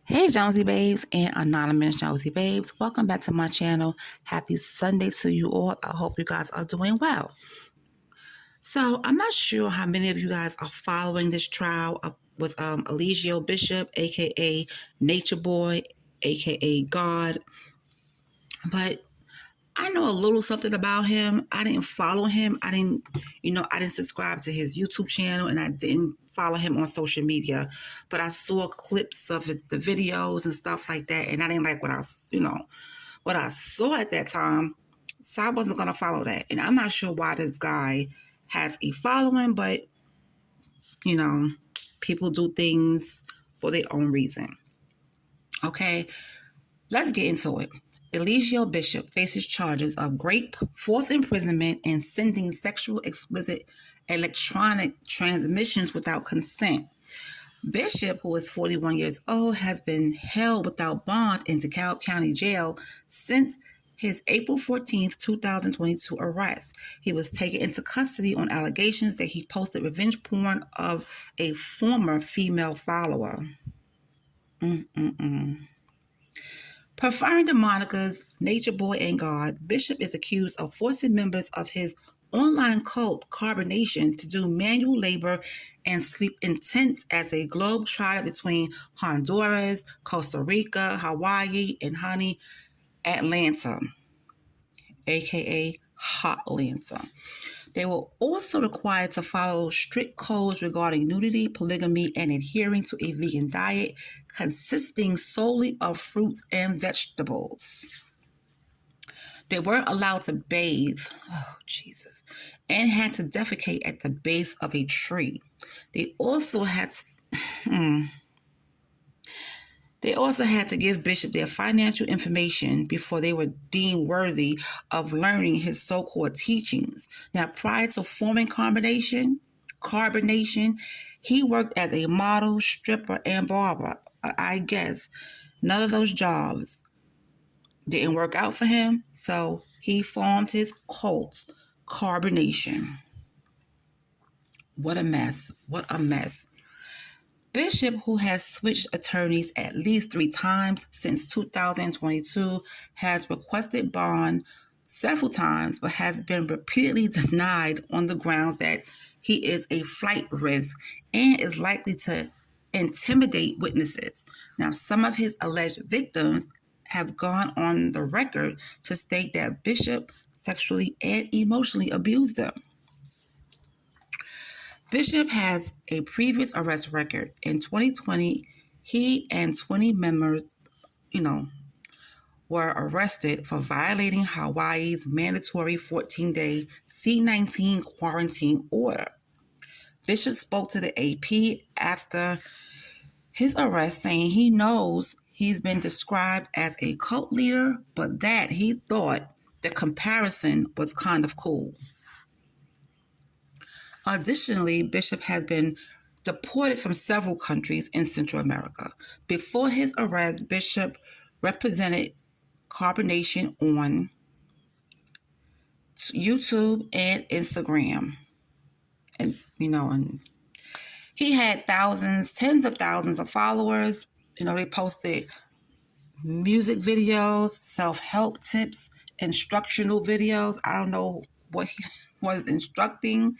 Hey Jonesy Babes and Anonymous Jonesy Babes, welcome back to my channel. Happy Sunday to you all. I hope you guys are doing well. So I'm not sure how many of you guys are following this trial with Eligio Bishop, aka Nature Boy, aka God, but I know a little something about him. I didn't follow him. I didn't subscribe to his YouTube channel, and I didn't follow him on social media. But I saw clips of the videos and stuff like that, and I didn't like what I saw at that time. So I wasn't gonna follow that. And I'm not sure why this guy has a following, but you know, people do things for their own reason. Okay, let's get into it. Eligio Bishop faces charges of rape, forced imprisonment, and sending sexual explicit electronic transmissions without consent. Bishop, who is 41 years old, has been held without bond in DeKalb County Jail since his April 14th, 2022 arrest. He was taken into custody on allegations that he posted revenge porn of a former female follower. Preferring the monikers Nature Boy and God, Bishop is accused of forcing members of his online cult Carbonation to do manual labor and sleep in tents as a globetrotter between Honduras, Costa Rica, Hawaii, and Atlanta, aka Hotlanta. They were also required to follow strict codes regarding nudity, polygamy, and adhering to a vegan diet consisting solely of fruits and vegetables. They weren't allowed to bathe, and had to defecate at the base of a tree. They also had to give Bishop their financial information before they were deemed worthy of learning his so-called teachings. Now, prior to forming Carbonation, he worked as a model, stripper, and barber. I guess none of those jobs didn't work out for him, so he formed his cult, Carbonation. What a mess. What a mess. Bishop, who has switched attorneys at least 3 times since 2022, has requested bond several times but has been repeatedly denied on the grounds that he is a flight risk and is likely to intimidate witnesses. Now, some of his alleged victims have gone on the record to state that Bishop sexually and emotionally abused them. Bishop has a previous arrest record. In 2020, he and 20 members, were arrested for violating Hawaii's mandatory 14-day C-19 quarantine order. Bishop spoke to the AP after his arrest, saying he knows he's been described as a cult leader, but that he thought the comparison was kind of cool. Additionally, Bishop has been deported from several countries in Central America. Before his arrest, Bishop represented Carbonation on YouTube and Instagram. And he had tens of thousands of followers. They posted music videos, self-help tips, instructional videos. I don't know what he was instructing.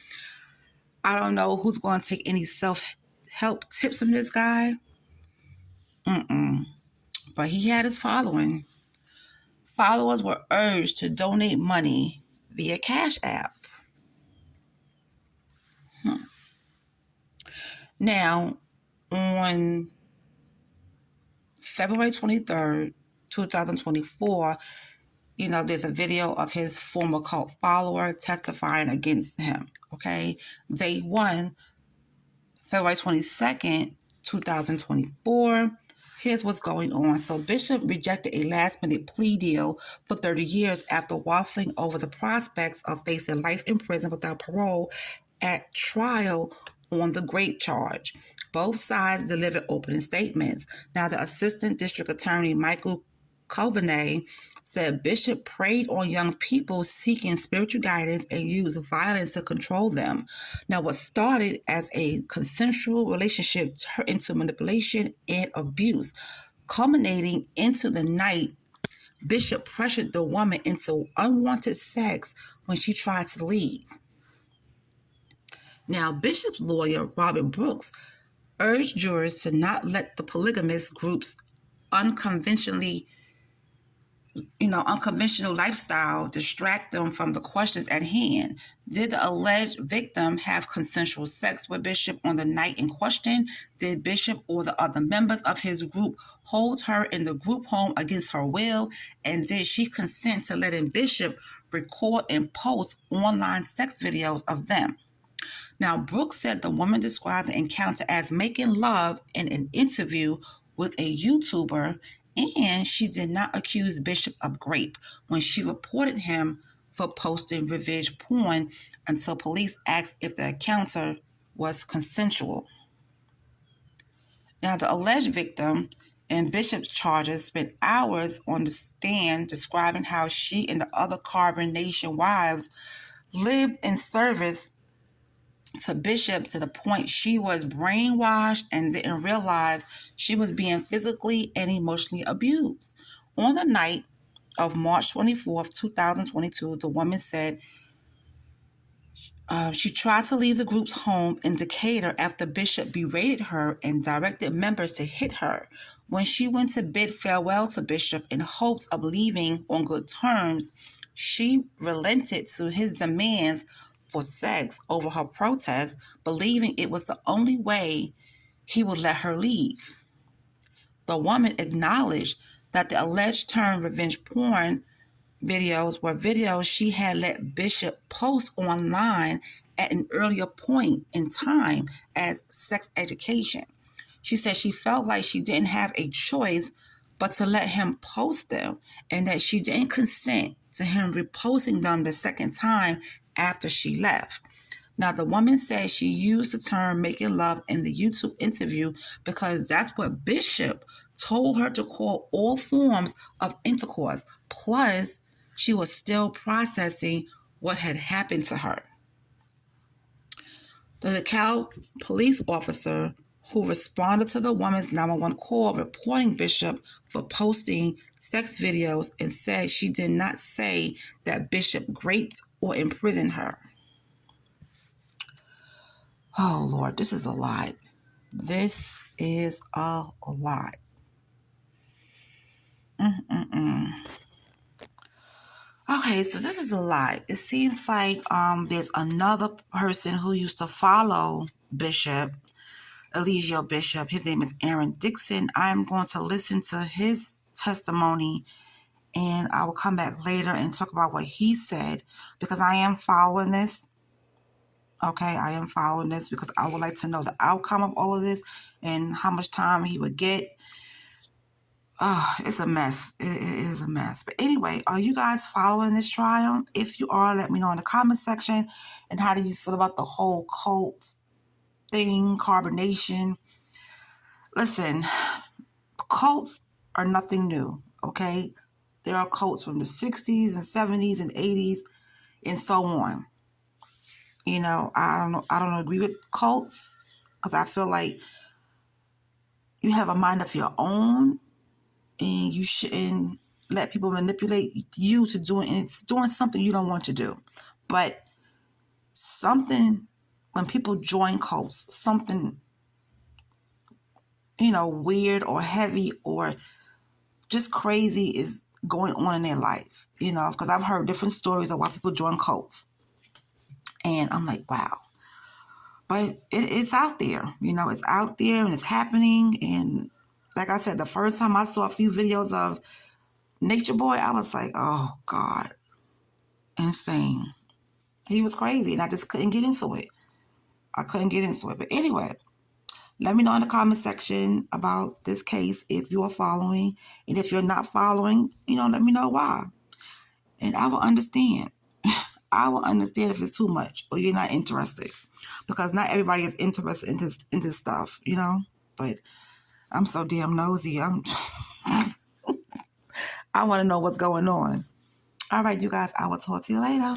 I don't know who's going to take any self-help tips from this guy. But he had his following. Followers were urged to donate money via Cash App. Now, on February 23rd, 2024, there's a video of his former cult follower testifying against him, okay? Day 1, February 22nd, 2024. Here's what's going on. So Bishop rejected a last-minute plea deal for 30 years after waffling over the prospects of facing life in prison without parole at trial on the rape charge. Both sides delivered opening statements. Now, the Assistant District Attorney, Michael Coveney, said Bishop preyed on young people seeking spiritual guidance and used violence to control them. Now, what started as a consensual relationship turned into manipulation and abuse. Culminating into the night, Bishop pressured the woman into unwanted sex when she tried to leave. Now, Bishop's lawyer, Robert Brooks, urged jurors to not let the polygamist group's unconventional lifestyle distract them from the questions at hand. Did the alleged victim have consensual sex with Bishop on the night in question? Did Bishop or the other members of his group hold her in the group home against her will? And did she consent to letting Bishop record and post online sex videos of them? Now, Brooks said the woman described the encounter as making love in an interview with a YouTuber, and she did not accuse Bishop of rape when she reported him for posting revenge porn until police asked if the encounter was consensual. Now, the alleged victim in Bishop's charges spent hours on the stand describing how she and the other Carbon Nation wives lived in service to Bishop to the point she was brainwashed and didn't realize she was being physically and emotionally abused. On the night of March 24th, 2022, the woman said she tried to leave the group's home in Decatur after Bishop berated her and directed members to hit her. When she went to bid farewell to Bishop in hopes of leaving on good terms, she relented to his demands for sex over her protest, believing it was the only way he would let her leave. The woman acknowledged that the alleged term revenge porn videos were videos she had let Bishop post online at an earlier point in time as sex education. She said she felt like she didn't have a choice but to let him post them, and that she didn't consent to him reposting them the second time after she left. Now, the woman said she used the term making love in the YouTube interview because that's what Bishop told her to call all forms of intercourse. Plus, she was still processing what had happened to her. The DeKalb police officer who responded to the woman's 911 call reporting Bishop for posting sex videos and said she did not say that Bishop raped or imprisoned her. Oh, Lord, this is a lot. This is a lot. Okay, so this is a lot. It seems like there's another person who used to follow Bishop, Eligio Bishop. His name is Aaron Dixon. I'm going to listen to his testimony, and I will come back later and talk about what he said, because I am following this. Okay, I am following this because I would like to know the outcome of all of this and how much time he would get. It's a mess. It is a mess. But anyway, are you guys following this trial? If you are, let me know in the comment section. And how do you feel about the whole cult thing, carbonation? Listen, cults are nothing new, okay? There are cults from the 60s and 70s and 80s and so on. You know, I don't agree with cults because I feel like you have a mind of your own and you shouldn't let people manipulate you to doing something you don't want to do. But when people join cults, something, weird or heavy or just crazy is going on in their life, because I've heard different stories of why people join cults. And I'm like, wow. But it's out there, it's out there and it's happening. And like I said, the first time I saw a few videos of Nature Boy, I was like, oh, God, insane. He was crazy, and I just couldn't get into it. But anyway, let me know in the comment section about this case if you are following. And if you're not following, let me know why. And I will understand. I will understand if it's too much or you're not interested. Because not everybody is interested in this stuff, But I'm so damn nosy. I want to know what's going on. All right, you guys, I will talk to you later.